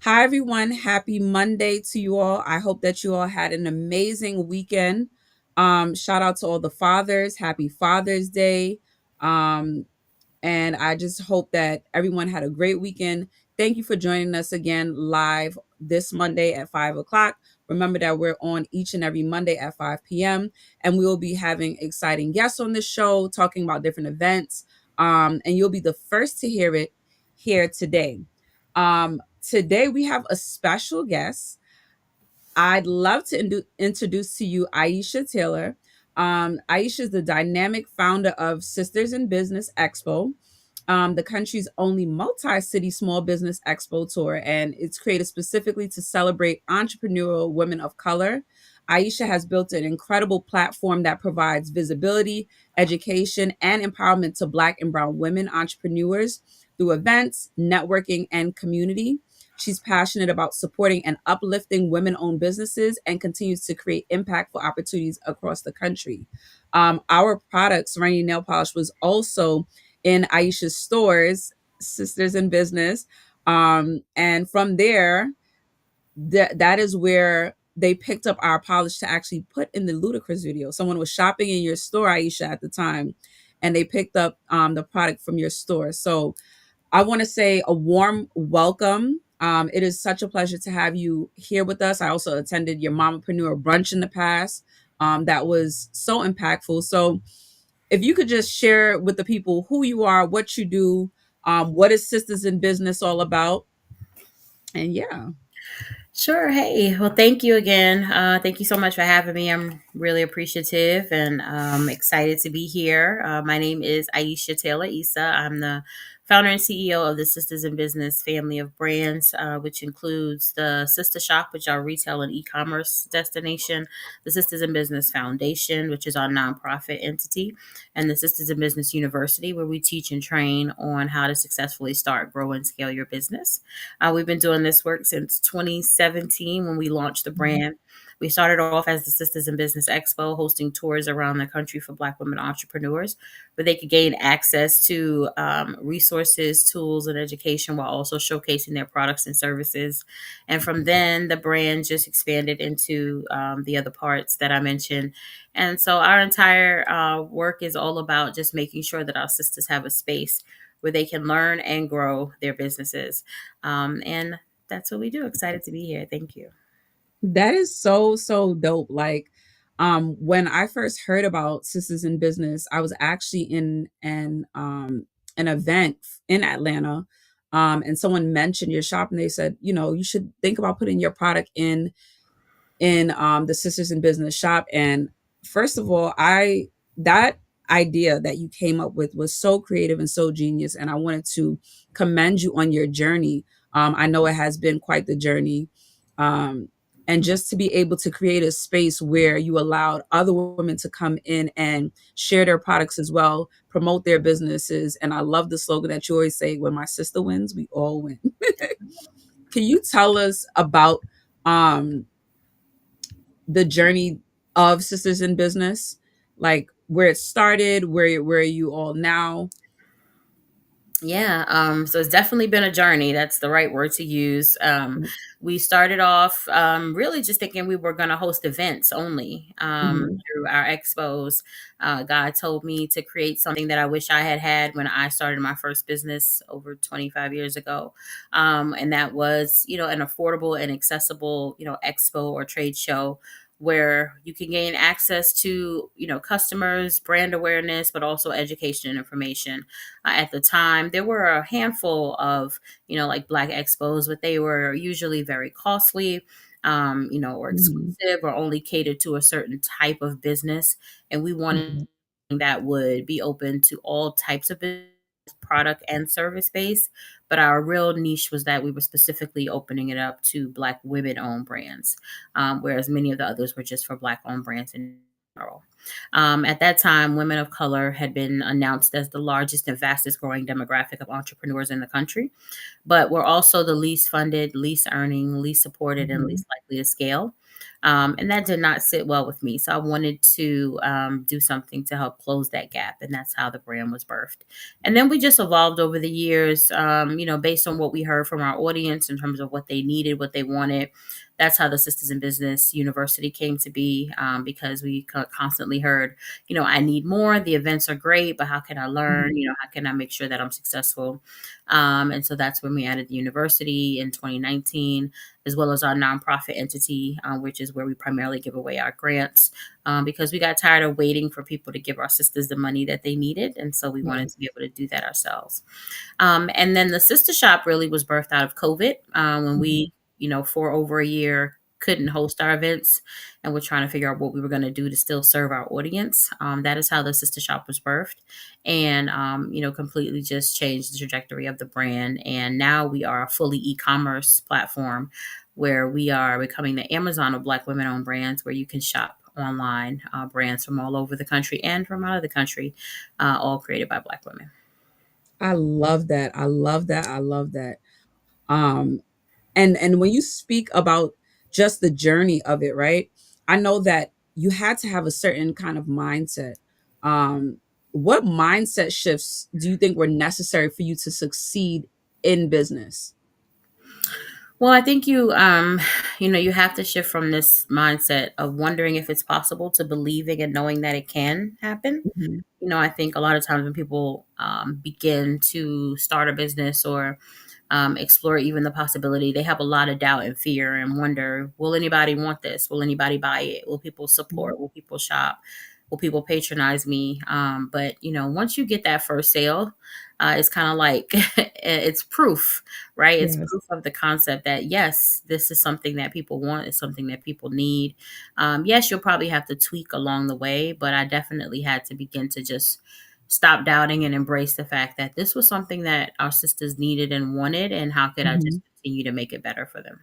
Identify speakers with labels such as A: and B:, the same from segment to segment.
A: Hi, everyone. Happy Monday to you all. I hope that you all had an amazing weekend. Shout out to all the fathers. Happy Father's Day. Um, and I just hope that everyone had a great weekend. Thank you for joining us again live this Monday at 5 o'clock. Remember that we're on each and every Monday at 5 p.m. And we will be having exciting guests on the show talking about different events. And you'll be the first to hear it here today. Today we have a special guest. I'd love to introduce to you Aisha Taylor. Aisha is the dynamic founder of Sisters in Business Expo, the country's only multi-city small business expo tour, and it's created specifically to celebrate entrepreneurial women of color. Aisha has built an incredible platform that provides visibility, education, and empowerment to Black and Brown women entrepreneurs through events, networking, and community. She's passionate about supporting and uplifting women owned businesses and continues to create impactful opportunities across the country. Our products, Rainy Nail Polish, was also in Aisha's stores, Sisters in Business. And from there, that is where they picked up our polish to actually put in the Ludacris video. Someone was shopping in your store, Aisha, at the time, and they picked up the product from your store. So I want to say a warm welcome. It is such a pleasure to have you here with us. I also attended your Mompreneur brunch in the past. That was so impactful. So, if you could just share with the people who you are, what you do, what is Sisters in Business all about, and yeah.
B: Sure. Hey, well, thank you again. Thank you so much for having me. I'm really appreciative and excited to be here. My name is Aisha Taylor Issa. I'm the founder and CEO of the Sisters in Business family of brands, which includes the Sister Shop, which is our retail and e-commerce destination, the Sisters in Business Foundation, which is our nonprofit entity, and the Sisters in Business University, where we teach and train on how to successfully start, grow, and scale your business. We've been doing this work since 2017 when we launched the
A: Mhm.
B: brand. We started off as the Sisters in Business Expo, hosting tours around the country for Black women entrepreneurs, where they could gain access to resources, tools, and education while also showcasing their products and services. And from then, the brand just expanded into the other parts that I mentioned. And so our entire work is all about just making sure that our sisters have a space where they can learn and grow their businesses. And that's what we do. Excited to be here. Thank you.
A: That is so dope. Like, when I first heard about Sisters in Business, I was actually in an event in Atlanta. And someone mentioned your shop and they said, you should think about putting your product in the Sisters in Business shop. And first of all, I that idea that you came up with was so creative and so genius, and I wanted to commend you on your journey. I know it has been quite the journey. Um, and just to be able to create a space where you allowed other women to come in and share their products as well, promote their businesses. And I love the slogan that you always say, when my sister wins, we all win. Can you tell us about um the journey of Sisters in Business, like where it started, where are you all now?
B: Yeah, so it's definitely been a journey. That's the right word to use. We started off really just thinking we were going to host events only
A: Mhm.
B: through our expos. God told me to create something that I wish I had had when I started my first business over 25 years ago. And that was, an affordable and accessible, expo or trade show where you can gain access to, customers, brand awareness, but also education and information. At the time, there were a handful of, like Black expos, but they were usually very costly, or
A: Mhm.
B: exclusive or only catered to a certain type of business. And we wanted
A: Mhm.
B: that would be open to all types of business, product and service base. But our real niche was that we were specifically opening it up to Black women owned brands, whereas many of the others were just for Black owned brands in general. At that time, women of color had been announced as the largest and fastest growing demographic of entrepreneurs in the country, but we're also the least funded, least earning, least supported, and
A: Mhm.
B: least likely to scale. And that did not sit well with me. So I wanted to do something to help close that gap. And that's how the brand was birthed. And then we just evolved over the years, based on what we heard from our audience in terms of what they needed, what they wanted. That's how the Sisters in Business University came to be, because we constantly heard, I need more. The events are great, but how can I learn?
A: Mhm.
B: How can I make sure that I'm successful? And so that's when we added the university in 2019, as well as our nonprofit entity, which is where we primarily give away our grants, because we got tired of waiting for people to give our sisters the money that they needed. And so we wanted to be
A: Yes.
B: able to do that ourselves. And then the sister shop really was birthed out of COVID, when
A: Mhm.
B: we, for over a year, couldn't host our events, and we're trying to figure out what we were going to do to still serve our audience. That is how the sister shop was birthed, and completely just changed the trajectory of the brand. And now we are a fully e-commerce platform, where we are becoming the Amazon of Black women-owned brands, where you can shop online, brands from all over the country and from out of the country, all created by Black women.
A: I love that. I love that. I love that. Um, and when you speak about just the journey of it, right? I know that you had to have a certain kind of mindset. Um, what mindset shifts do you think were necessary for you to succeed in business?
B: Well, I think you have to shift from this mindset of wondering if it's possible to believing and knowing that it can happen.
A: Mhm.
B: I think a lot of times when people begin to start a business, or explore even the possibility, they have a lot of doubt and fear and wonder, will anybody want this? Will anybody buy it? Will people
A: Mhm.
B: support? Will people shop? Will people patronize me? But once you get that first sale, it's kind of like it's proof, right? It's
A: Yes.
B: proof of the concept that yes, this is something that people want. It's something that people need. Yes, you'll probably have to tweak along the way, but I definitely had to begin to just stop doubting and embrace the fact that this was something that our sisters needed and wanted, and how could I just
A: Mhm.
B: continue to make it better for them.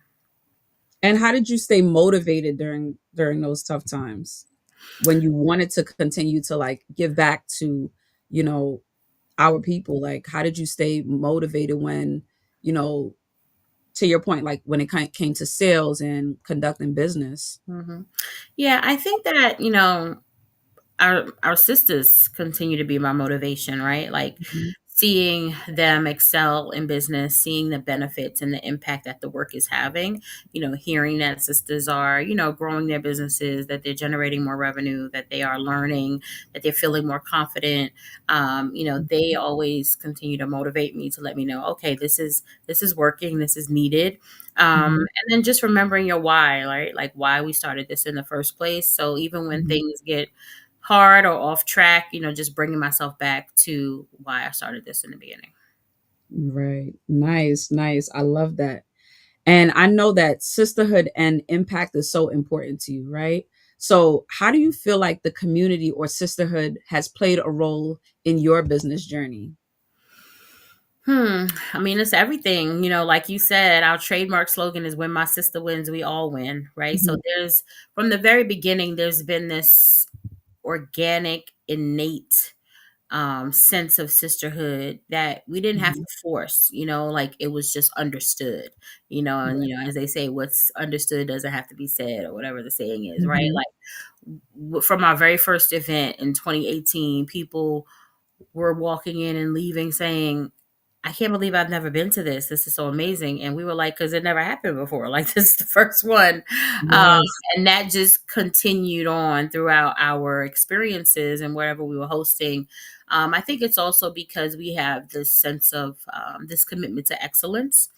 A: And how did you stay motivated during those tough times when you wanted to continue to like give back to, you know, our people? Like, how did you stay motivated when, you know, to your point, like when it came to sales and conducting business?
B: Hmm. Yeah, I think that our sisters continue to be my motivation, right? Like
A: Mhm.
B: seeing them excel in business, seeing the benefits and the impact that the work is having, hearing that sisters are, growing their businesses, that they're generating more revenue, that they are learning, that they're feeling more confident. They
A: Mhm.
B: always continue to motivate me, to let me know, okay, this is working, this is needed.
A: Mhm.
B: And then just remembering your why, right? Like why we started this in the first place. So even when
A: Mhm.
B: things get hard or off track, just bringing myself back to why I started this in the beginning.
A: Right. Nice, nice. I love that. And I know that sisterhood and impact is so important to you, right? So, how do you feel like the community or sisterhood has played a role in your business journey?
B: I mean, it's everything. Like you said, our trademark slogan is when my sister wins, we all win, right? So
A: Mhm.
B: from the very beginning, there's been this organic, innate sense of sisterhood that we didn't have
A: Mhm.
B: to force, like it was just understood, and,
A: Right.
B: as they say, what's understood doesn't have to be said, or whatever the saying is, right?
A: Mhm.
B: Like from our very first event in 2018, people were walking in and leaving saying, I can't believe I've never been to this. This is so amazing. And we were like, because it never happened before. Like, this is the first one. Um,
A: Yes.
B: and that just continued on throughout our experiences and wherever we were hosting. I think it's also because we have this sense of this commitment to excellence.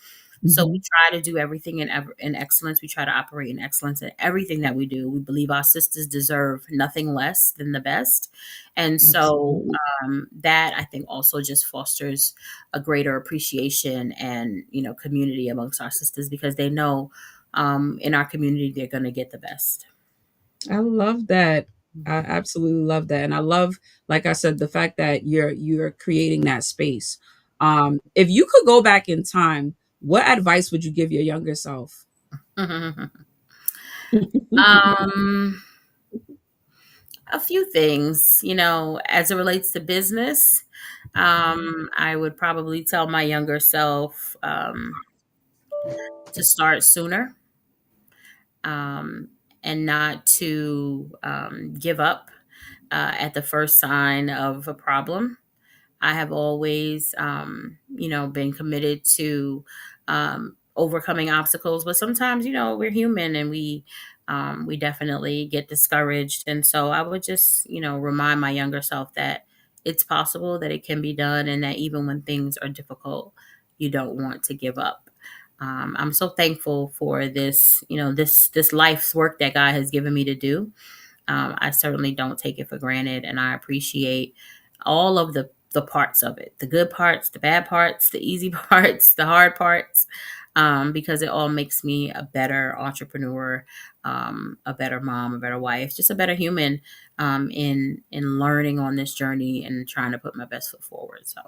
B: So we
A: Mhm.
B: try to do everything in excellence. We try to operate in excellence in everything that we do. We believe our sisters deserve nothing less than the best. And so
A: Absolutely.
B: that I think also just fosters a greater appreciation and community amongst our sisters, because they know in our community they're going to get the best.
A: I love that. I
B: Mhm.
A: absolutely love that. And I love, like I said, the fact that you're creating that space. If you could go back in time, what advice would you give your younger self?
B: um, a few things, as it relates to business. I would probably tell my younger self to start sooner, um, and not to give up at the first sign of a problem. I have always, been committed to overcoming obstacles, but sometimes, we're human and we definitely get discouraged. And so I would just, remind my younger self that it's possible, that it can be done, and that even when things are difficult, you don't want to give up. I'm so thankful for this, this life's work that God has given me to do. I certainly don't take it for granted, and I appreciate all of the parts of it, the good parts, the bad parts, the easy parts, the hard parts, because it all makes me a better entrepreneur, a better mom, a better wife, just a better human, in learning on this journey and trying to put my best foot forward. So.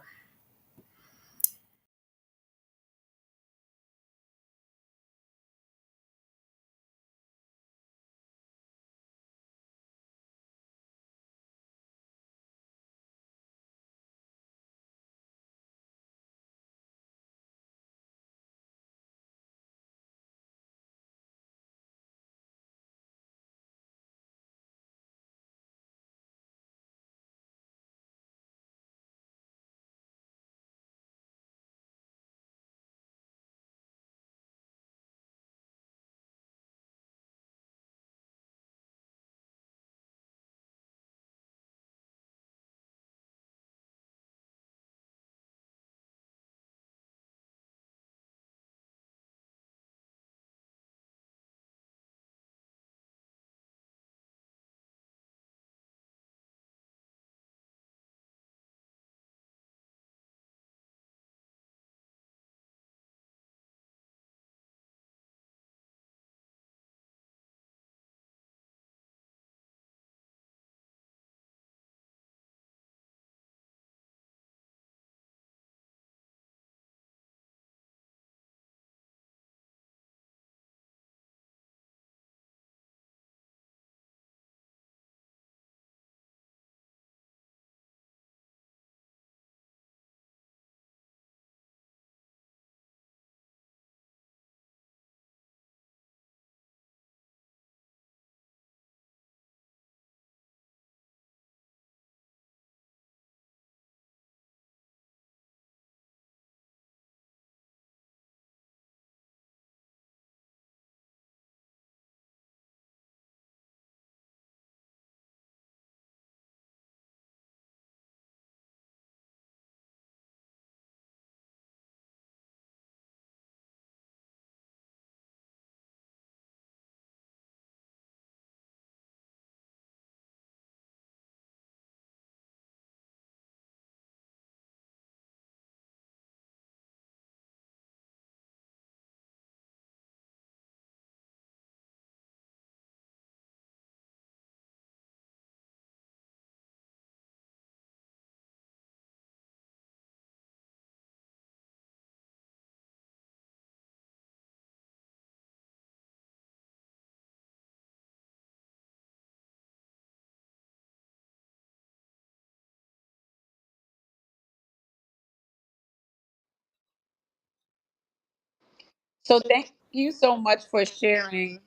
A: So thank you so much for sharing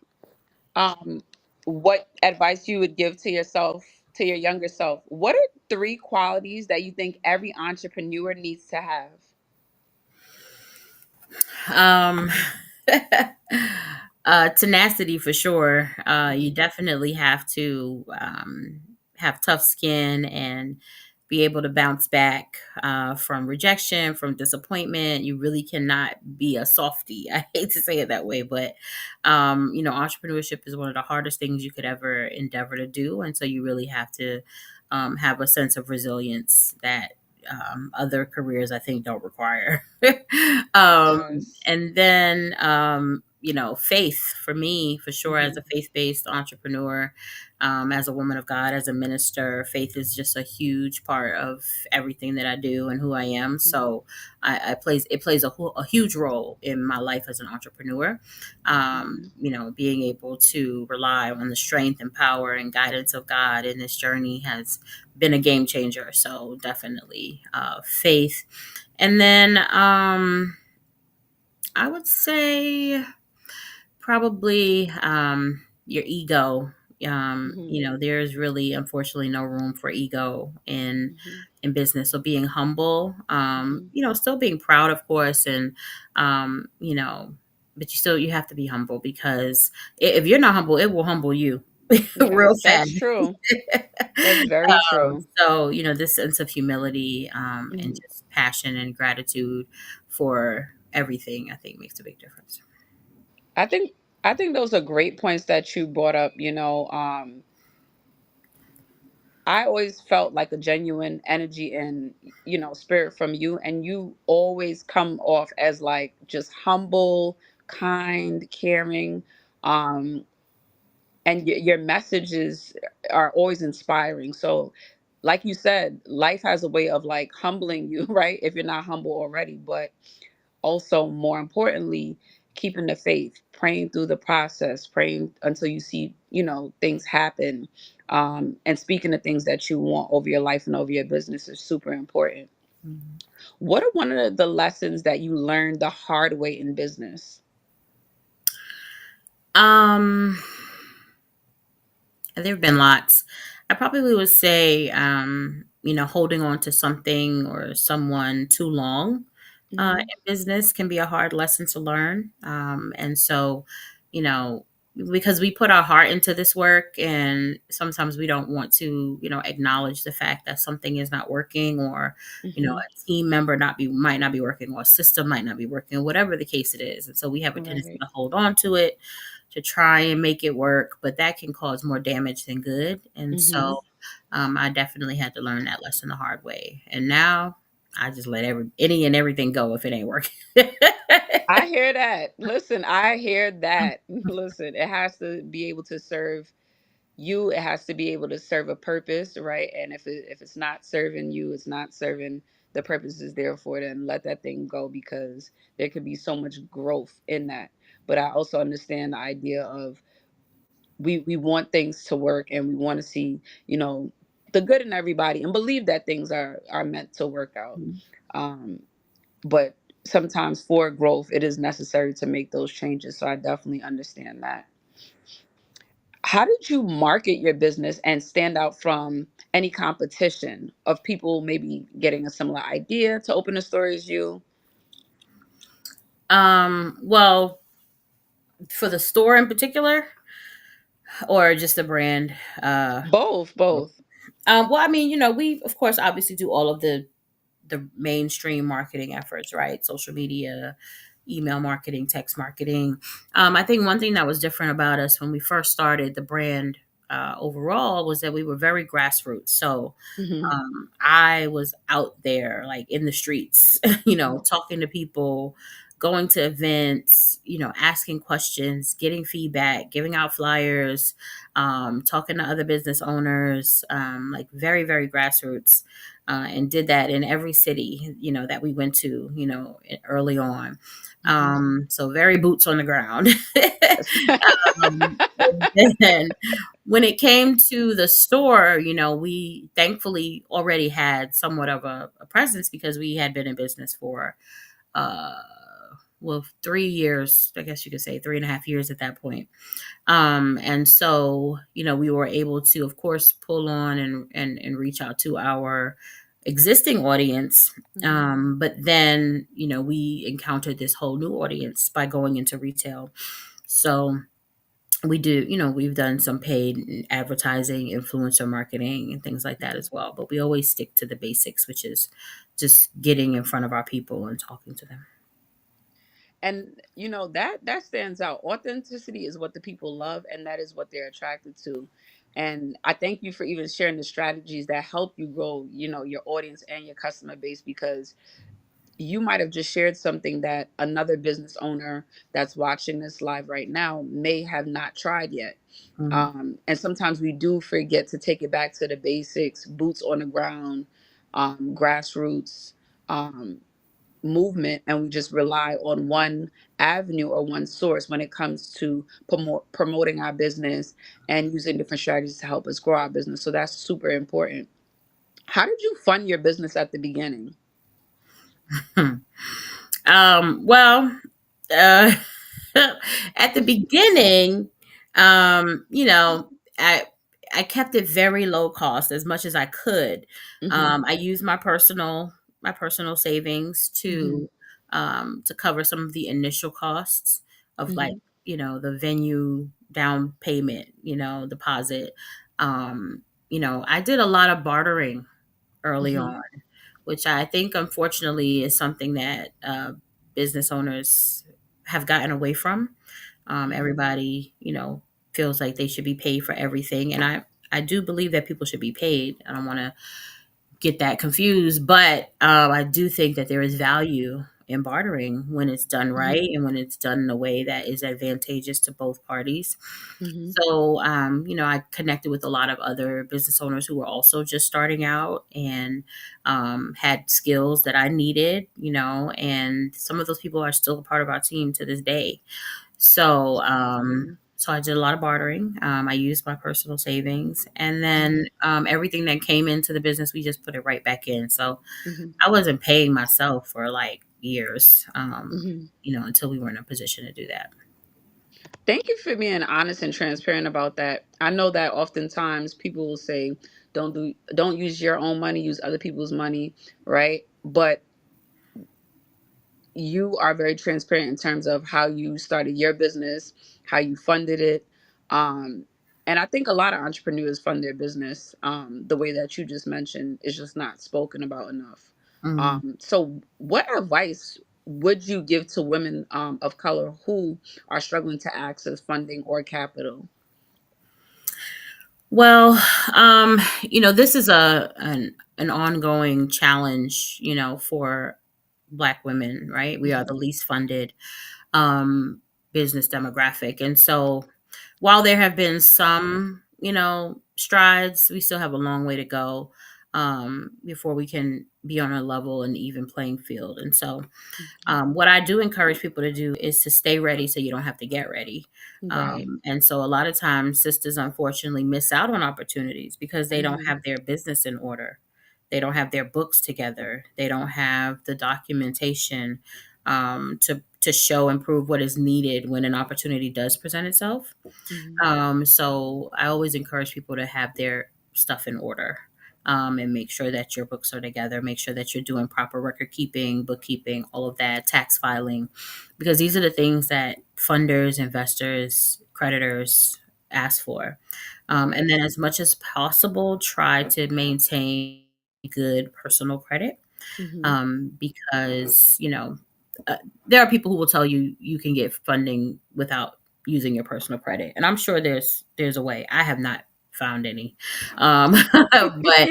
A: um, what advice you would give to yourself, to your younger self. What are three qualities that you think every entrepreneur needs to have?
B: Um, tenacity for sure. You definitely have to have tough skin and be able to bounce back from rejection, from disappointment. You really cannot be a softie. I hate to say it that way, but entrepreneurship is one of the hardest things you could ever endeavor to do, and so you really have to have a sense of resilience that other careers I think don't require.
A: Yes.
B: And then, faith for me, for sure, as a
A: Hmm.
B: faith based entrepreneur, as a woman of God, as a minister, faith is just a huge part of everything that I do and who I am.
A: Hmm.
B: So it plays a huge role in my life as an entrepreneur.
A: Hmm.
B: Being able to rely on the strength and power and guidance of God in this journey has been a game changer. So definitely faith. And then I would say probably, your ego.
A: Mhm.
B: You know, there's really, unfortunately, no room for ego
A: Mhm.
B: in business. So being humble,
A: Mhm.
B: you know, still being proud, of course, and you know, but you have to be humble because if you're not humble, it will humble you real
A: Yes,
B: fast.
A: that's true. That's very true.
B: So, you know, this sense of humility and
A: Mhm.
B: just passion and gratitude for everything, I think makes a big difference.
A: I think I think those are great points that you brought up. I always felt like a genuine energy and spirit from you, and you always come off as like just humble, kind, caring, um, and your messages are always inspiring. So, like you said, life has a way of like humbling you, right? If you're not humble already, but also more importantly, keeping the faith, praying through the process, praying until you see things happen, and speaking the things that you want over your life and over your business is super important.
B: Mhm.
A: What are one of the lessons that you learned the hard way in business?
B: Um, there have been lots. I probably would say, you know, holding on to something or someone too long
A: Hmm.
B: in business can be a hard lesson to learn. And so, you know, because we put our heart into this work, and sometimes we don't want to, you know, acknowledge the fact that something is not working, or, you know,
A: Hmm.
B: a team member not be might not be working, or a system might not be working, or whatever the case it is. And so we have a tendency
A: Right.
B: to hold on to it to try and make it work, but that can cause more damage than good. And
A: Hmm.
B: so I definitely had to learn that lesson the hard way. And now I just let any and everything go if it ain't working.
A: I hear that. Listen, I hear that. Listen, it has to be able to serve you. It has to be able to serve a purpose, right? And if it's not serving you, it's not serving the purpose is there for, then let that thing go, because there could be so much growth in that. But I also understand the idea of we want things to work, and we want to see the good in everybody, and believe that things are meant to work out. Um, but sometimes for growth, it is necessary to make those changes. So I definitely understand that. How did you market your business and stand out from any competition of people maybe getting a similar idea to open a store as you?
B: Well, for the store in particular, or just the brand?
A: Both, both.
B: Well, I mean, you know, we of course obviously do all of the mainstream marketing efforts, right? Social media, email marketing, text marketing. I think one thing that was different about us when we first started the brand overall was that we were very grassroots. So
A: Hmm.
B: I was out there, like in the streets, you know, talking to people, going to events, you know, asking questions, getting feedback, giving out flyers, talking to other business owners, like very, very grassroots. And did that in every city, you know, that we went to, you know, early on.
A: Hmm.
B: So very boots on the ground. And then when it came to the store, you know, we thankfully already had somewhat of a presence because we had been in business for, uh, well, 3 years, I guess you could say 3.5 years at that point. And so, you know, we were able to, of course, pull on and reach out to our existing audience.
A: Hmm.
B: But then, you know, we encountered this whole new audience by going into retail. So we do, you know, we've done some paid advertising, influencer marketing, and things like that as well. But we always stick to the basics, which is just getting in front of our people and talking to them.
A: And that stands out. Authenticity is what the people love, and that is what they're attracted to. And I thank you for even sharing the strategies that help you grow your audience and your customer base, because you might have just shared something that another business owner that's watching this live right now may have not tried yet.
B: Mhm.
A: And sometimes we do forget to take it back to the basics, boots on the ground, grassroots, um, movement, and we just rely on one avenue or one source when it comes to promoting our business and using different strategies to help us grow our business. So that's super important. How did you fund your business at the beginning?
B: Well, uh, at the beginning, You know, I kept it very low cost as much as I could.
A: Mhm.
B: I used my personal savings
A: Mhm.
B: to cover some of the initial costs of, like,
A: Mhm.
B: the venue down payment, deposit. I did a lot of bartering early
A: Mhm.
B: on, which I think unfortunately is something that business owners have gotten away from.
A: Mhm.
B: Everybody, feels like they should be paid for everything, and I do believe that people should be paid. I don't want to get that confused, but I do think that there is value in bartering when it's done
A: Mhm.
B: right and when it's done in a way that is advantageous to both parties.
A: Mhm.
B: So, I connected with a lot of other business owners who were also just starting out and had skills that I needed, and some of those people are still a part of our team to this day. So,
A: Absolutely.
B: I did a lot of bartering. I used my personal savings, and then
A: Mhm.
B: everything that came into the business, we just put it right back in. So
A: Mhm.
B: I wasn't paying myself for like years,
A: Mhm.
B: until we were in a position to do that.
A: Thank you for being honest and transparent about that. I know that oftentimes people will say, don't use your own money, use other people's money, right? But you are very transparent in terms of how you started your business, how you funded it. Um, and I think a lot of entrepreneurs fund their business the way that you just mentioned is just not spoken about enough.
B: Mm.
A: So, what advice would you give to women of color who are struggling to access funding or capital?
B: Well, this is an ongoing challenge, for Black women, right? We are
A: Hmm.
B: the least funded um, business demographic, and so while there have been some, strides, we still have a long way to go before we can be on a level and even playing field. And so, what I do encourage people to do is to stay ready so you don't have to get ready.
A: Right.
B: And so, a lot of times, sisters unfortunately miss out on opportunities because they don't
A: Hmm.
B: have their business in order. They don't have their books together. They don't have the documentation to show and prove what is needed when an opportunity does present itself.
A: Hmm.
B: So I always encourage people to have their stuff in order, and make sure that your books are together. Make sure that you're doing proper record keeping, bookkeeping, all of that, tax filing, because these are the things that funders, investors, creditors ask for. And
A: Right.
B: then, as much as possible, try to maintain good personal credit,
A: Hmm.
B: because uh, there are people who will tell you you can get funding without using your personal credit, and I'm sure there's a way. I have not found any, but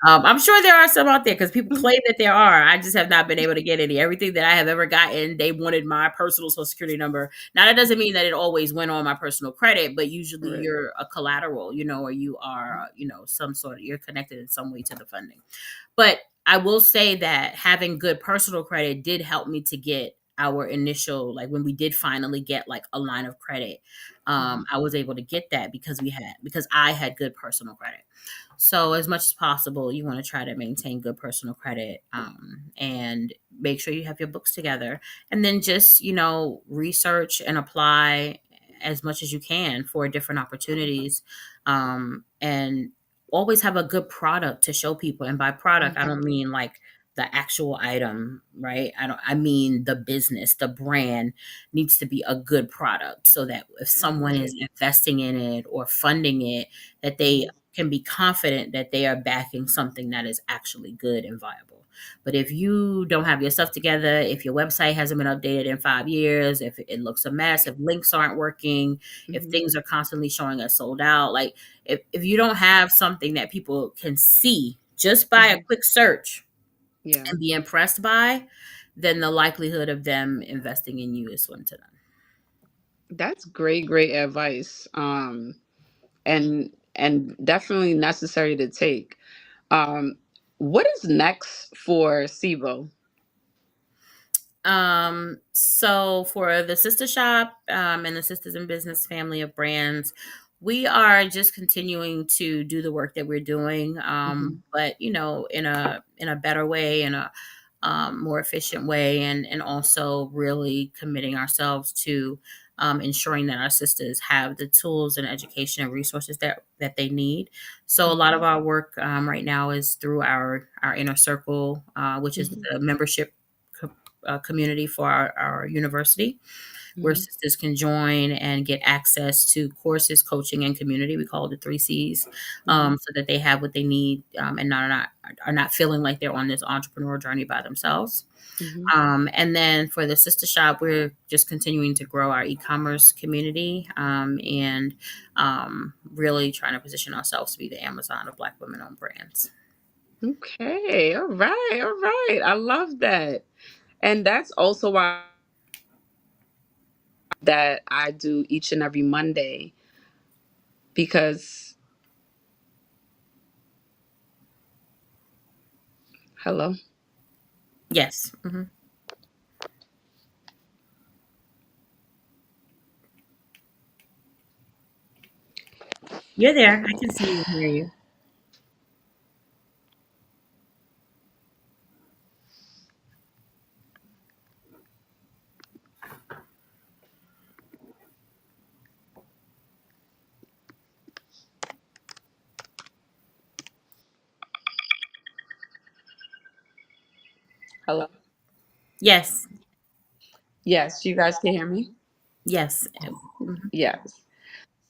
B: I'm sure there are some out there because people claim that there are. I just have not been able to get any. Everything that I have ever gotten, they wanted my personal social security number. Now that doesn't mean that it always went on my personal credit, but usually
A: Right.
B: you're a collateral, or you are, some sort of, you're connected in some way to the funding. But I will say that having good personal credit did help me to get our initial, like when we did finally get like a line of credit.
A: Hmm.
B: I was able to get that because I had good personal credit. So as much as possible, you want to try to maintain good personal credit, and make sure you have your books together, and then just research and apply as much as you can for different opportunities, and always have a good product to show people. And by product, I
A: Hmm.
B: don't mean like the actual item, right? I mean the business, the brand needs to be a good product so that if someone is
A: Right.
B: investing in it or funding it, that they
A: Hmm.
B: can be confident that they are backing something that is actually good and viable. But if you don't have your stuff together, if your website hasn't been updated in 5 years, if it looks a mess, if links aren't working, if
A: Hmm.
B: things are constantly showing us sold out, like if you don't have something that people can see just by a
A: Hmm.
B: quick search
A: Yeah.
B: and be impressed by, then the likelihood of them investing in you is slim to none.
A: That's great, great advice. And definitely necessary to take. Um, what is next for SIBO?
B: So for the sister shop, and the sisters in business family of brands, we are just continuing to do the work that we're doing,
A: Hmm.
B: but in a better way, in a more efficient way, and also really committing ourselves to ensuring that our sisters have the tools and education and resources that they need. So a lot
A: Mhm,
B: of our work right now is through our inner circle, which is
A: mhm,
B: the membership community for our university, where
A: mhm,
B: sisters can join and get access to courses, coaching, and community. We call it the three C's,
A: mhm,
B: so that they have what they need, and are not feeling like they're on this entrepreneur journey by themselves.
A: mhm.
B: And then for the sister shop, we're just continuing to grow our e-commerce community, and really trying to position ourselves to be the Amazon of Black women-owned brands.
A: Okay, all right, all right. I love that. And that's also why that I do each and every Monday because hello.
B: Yes. You're there. I can see you and hear you.
A: Hello.
B: Yes.
A: Yes, you guys can hear me?
B: Yes. Mhm.
A: Yes.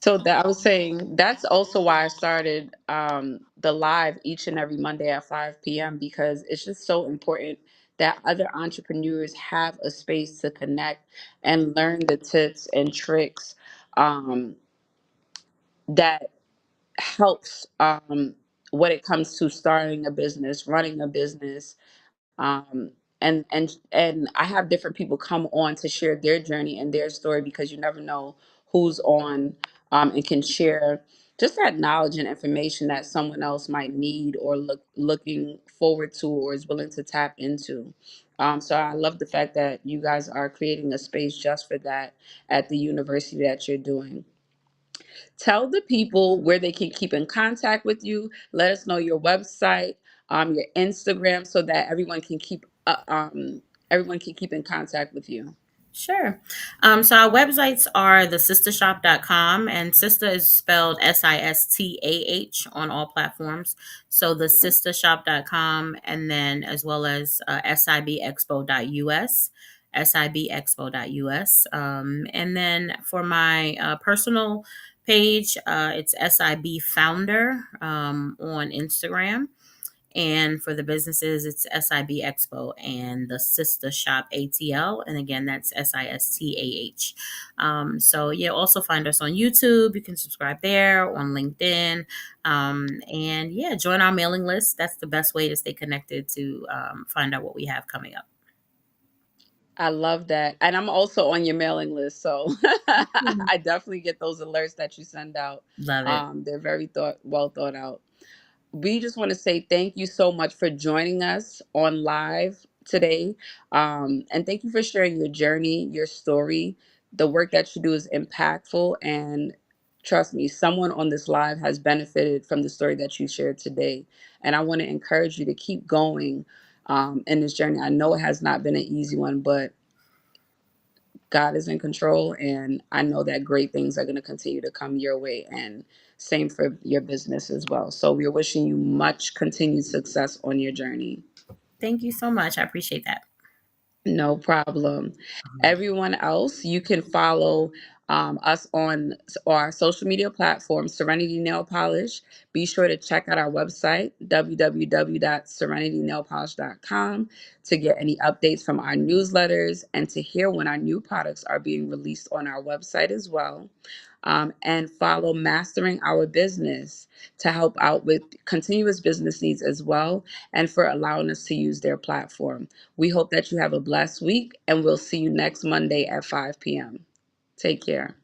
A: So that I was saying that's also why I started the live each and every Monday at 5 p.m. because it's just so important that other entrepreneurs have a space to connect and learn the tips and tricks um, that helps when it comes to starting a business, running a business, um, and I have different people come on to share their journey and their story because you never know who's on and can share just that knowledge and information that someone else might need or looking forward to or is willing to tap into. So I love the fact that you guys are creating a space just for that at the university that you're doing. Tell the people where they can keep in contact with you. Let us know your website, your Instagram, so that everyone can keep in contact with you.
B: Sure. So our websites are thesistershop.com, and sister is spelled Sistah on all platforms. So thesistershop.com, and then as well as sibexpo.us, sibexpo.us. And then for my personal page, it's SIB Founder on Instagram. And for the businesses, it's SIB Expo and the Sister Shop ATL. And again, that's SISTAH. So, yeah, also find us on YouTube. You can subscribe there, on LinkedIn. And yeah, join our mailing list. That's the best way to stay connected to find out what we have coming up.
A: I love that. And I'm also on your mailing list. So
B: Mhm.
A: I definitely get those alerts that you send out.
B: Love it.
A: They're very well thought out. We just want to say thank you so much for joining us on live today. And thank you for sharing your journey, your story. The work that you do is impactful. And trust me, someone on this live has benefited from the story that you shared today. And I want to encourage you to keep going in this journey. I know it has not been an easy one, but God is in control, and I know that great things are going to continue to come your way, and same for your business as well. So we're wishing you much continued success on your journey.
B: Thank you so much. I appreciate that.
A: No problem. Everyone else, you can follow us on our social media platform, Serenity Nail Polish. Be sure to check out our website, www.serenitynailpolish.com, to get any updates from our newsletters and to hear when our new products are being released on our website as well. And follow Mastering Our Business to help out with continuous business needs as well, and for allowing us to use their platform. We hope that you have a blessed week, and we'll see you next Monday at 5 p.m. Take care.